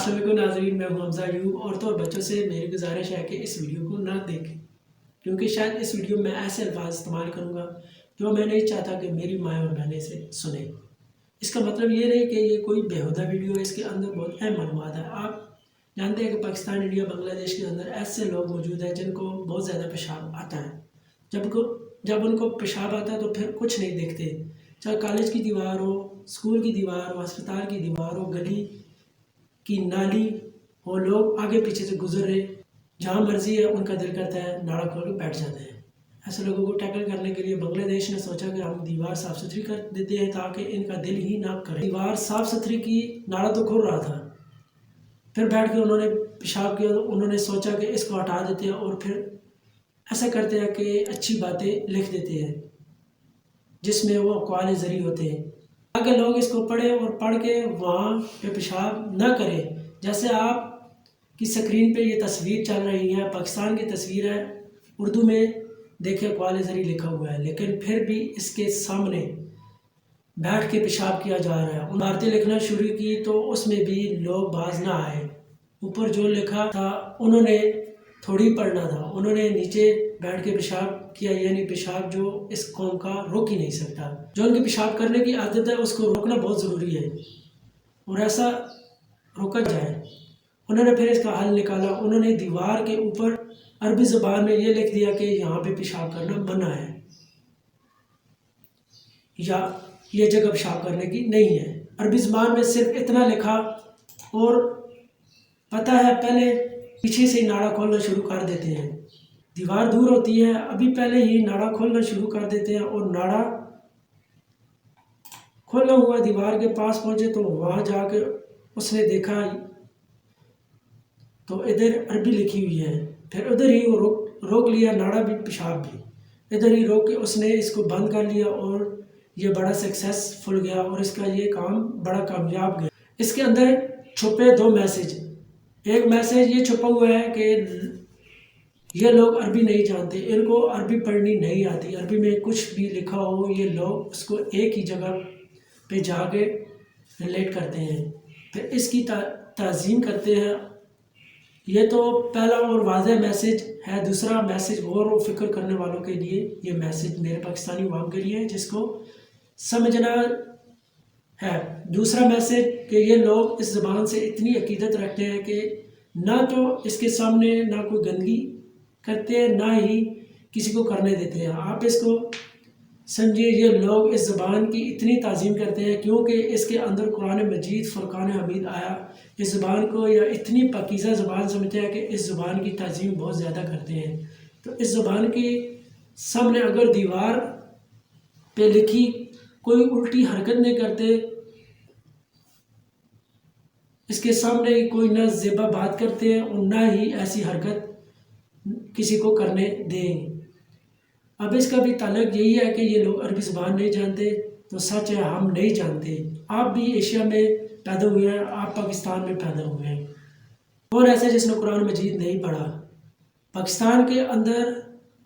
السلام علیکم ناظرین، میں ہوں حمزہ ایوب۔ عورتوں اور بچوں سے میری گزارش ہے کہ اس ویڈیو کو نہ دیکھیں، کیونکہ شاید اس ویڈیو میں ایسے الفاظ استعمال کروں گا جو میں نہیں چاہتا کہ میری مائیں اور بہنیں سے سنیں۔ اس کا مطلب یہ نہیں کہ یہ کوئی بیہودہ ویڈیو ہے، اس کے اندر بہت اہم معلومات ہے۔ آپ جانتے ہیں کہ پاکستان، انڈیا، بنگلہ دیش کے اندر ایسے لوگ موجود ہیں جن کو بہت زیادہ پیشاب آتا ہے۔ جب ان کو پیشاب آتا ہے تو پھر کچھ نہیں دیکھتے، چاہے کالج کی دیوار ہو، اسکول کی دیوار ہو، ہسپتال کی دیوار ہو، گلی کی نالی ہو، لوگ آگے پیچھے سے گزر رہے، جہاں مرضی ہے ان کا دل کرتا ہے ناڑا کھول کے بیٹھ جاتے ہیں۔ ایسے لوگوں کو ٹیکل کرنے کے لیے بنگلہ دیش نے سوچا کہ ہم دیوار صاف ستھری کر دیتے ہیں تاکہ ان کا دل ہی نہ کرے۔ دیوار صاف ستھری کی، ناڑا تو کھل رہا تھا، پھر بیٹھ کے انہوں نے پیشاب کیا، انہوں نے سوچا کہ اس کو ہٹا دیتے ہیں، اور پھر ایسا کرتے ہیں کہ اچھی باتیں لکھ دیتے ہیں جس میں وہ اقوال زری ہوتے ہیں تاکہ لوگ اس کو پڑھیں اور پڑھ کے وہاں پہ پیشاب نہ کریں۔ جیسے آپ کی سکرین پہ یہ تصویر چل رہی ہے، پاکستان کی تصویر ہے، اردو میں دیکھیں اقوال زری لکھا ہوا ہے، لیکن پھر بھی اس کے سامنے بیٹھ کے پیشاب کیا جا رہا ہے۔ عبارتیں لکھنا شروع کی تو اس میں بھی لوگ باز نہ آئے۔ اوپر جو لکھا تھا انہوں نے تھوڑی پڑھنا تھا، انہوں نے نیچے بیٹھ کے پیشاب کیا، یعنی پیشاب جو اس قوم کا روک ہی نہیں سکتا۔ جو ان کی پیشاب کرنے کی عادت ہے اس کو روکنا بہت ضروری ہے، اور ایسا روکا جائے۔ انہوں نے پھر اس کا حل نکالا، انہوں نے دیوار کے اوپر عربی زبان میں یہ لکھ دیا کہ یہاں پہ پیشاب کرنا منع ہے، یا یہ جگہ پیشاب کرنے کی نہیں ہے۔ عربی زبان میں صرف اتنا لکھا، اور پتہ ہے پہلے پیچھے سے ناڑا کھولنا شروع کر دیتے ہیں۔ دیوار دور ہوتی ہے، ابھی پہلے ہی ناڑا کھولنا شروع کر دیتے ہیں، اور ناڑا کھولا ہوا دیوار کے پاس پہنچے تو وہاں جا کے اس نے دیکھا تو ادھر عربی لکھی ہوئی ہے، پھر ادھر ہی وہ روک لیا، ناڑا بھی پیشاب بھی ادھر ہی روک کے اس نے اس کو بند کر لیا، اور یہ بڑا سکسیسفل گیا، اور اس کا یہ کام بڑا کامیاب گیا۔ اس کے اندر چھپے دو میسج۔ ایک میسج یہ چھپا ہوا ہے کہ یہ لوگ عربی نہیں جانتے، ان کو عربی پڑھنی نہیں آتی، عربی میں کچھ بھی لکھا ہو یہ لوگ اس کو ایک ہی جگہ پہ جا کے ریلیٹ کرتے ہیں، پھر اس کی تعظیم کرتے ہیں۔ یہ تو پہلا اور واضح میسج ہے۔ دوسرا میسج غور و فکر کرنے والوں کے لیے، یہ میسج میرے پاکستانی عوام کے لیے ہے جس کو سمجھنا ہے۔ دوسرا میسج کہ یہ لوگ اس زبان سے اتنی عقیدت رکھتے ہیں کہ نہ تو اس کے سامنے نہ کوئی گندگی کرتے ہیں، نہ ہی کسی کو کرنے دیتے ہیں۔ آپ اس کو سمجھیے، یہ لوگ اس زبان کی اتنی تعظیم کرتے ہیں کیونکہ اس کے اندر قرآن مجید فرقان حمید آیا، اس زبان کو یا اتنی پاکیزہ زبان سمجھتے ہیں کہ اس زبان کی تعظیم بہت زیادہ کرتے ہیں۔ تو اس زبان کی سامنے اگر دیوار پہ لکھی کوئی الٹی حرکت نہیں کرتے، اس کے سامنے کوئی نہ زیبا بات کرتے ہیں اور نہ ہی ایسی حرکت کسی کو کرنے دیں۔ اب اس کا بھی تعلق یہی ہے کہ یہ لوگ عربی زبان نہیں جانتے، تو سچ ہے ہم نہیں جانتے۔ آپ بھی ایشیا میں پیدا ہوئے ہیں، آپ پاکستان میں پیدا ہوئے ہیں، کون ایسا جس نے قرآن مجید نہیں پڑھا پاکستان کے اندر؟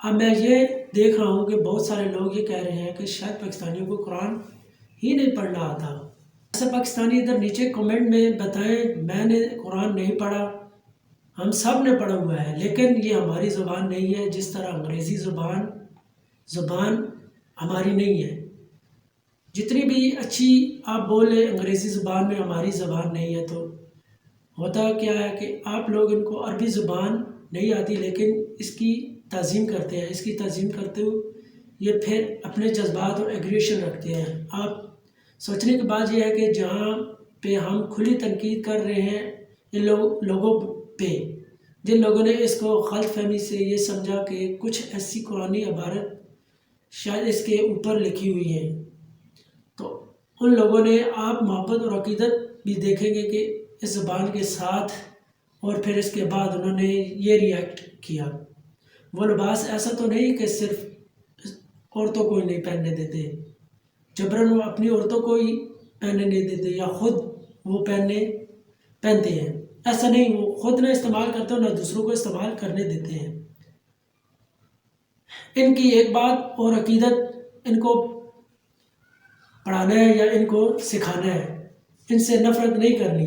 اب میں یہ دیکھ رہا ہوں کہ بہت سارے لوگ یہ کہہ رہے ہیں کہ شاید پاکستانیوں کو قرآن ہی نہیں پڑھنا آتا۔ ایسا پاکستانی ادھر نیچے کمنٹ میں بتائیں، میں نے قرآن نہیں پڑھا۔ ہم سب نے پڑھا ہوا ہے، لیکن یہ ہماری زبان نہیں ہے، جس طرح انگریزی زبان ہماری نہیں ہے۔ جتنی بھی اچھی آپ بولے انگریزی زبان میں ہماری زبان نہیں ہے، تو ہوتا کیا ہے کہ آپ لوگ ان کو عربی زبان نہیں آتی لیکن اس کی تعظیم کرتے ہیں، اس کی تعظیم کرتے ہوئے یہ پھر اپنے جذبات اور ایگریشن رکھتے ہیں۔ آپ سوچنے کی بات یہ ہے کہ جہاں پہ ہم کھلی تنقید کر رہے ہیں ان لوگوں پہ، جن لوگوں نے اس کو غلط فہمی سے یہ سمجھا کہ کچھ ایسی قرآنی عبارت شاید اس کے اوپر لکھی ہوئی ہے، تو ان لوگوں نے آپ محبت اور عقیدت بھی دیکھیں گے کہ اس زبان کے ساتھ، اور پھر اس کے بعد انہوں نے یہ ریئیکٹ کیا۔ وہ لباس ایسا تو نہیں کہ صرف عورتوں کو ہی نہیں پہننے دیتے، جبراً وہ اپنی عورتوں کو ہی پہننے نہیں دیتے، یا خود وہ پہنتے ہیں، ایسا نہیں، وہ خود نہ استعمال کرتے اور نہ دوسروں کو استعمال کرنے دیتے ہیں۔ ان کی ایک بات اور عقیدت ان کو پڑھانا ہے یا ان کو سکھانا ہے، ان سے نفرت نہیں کرنی۔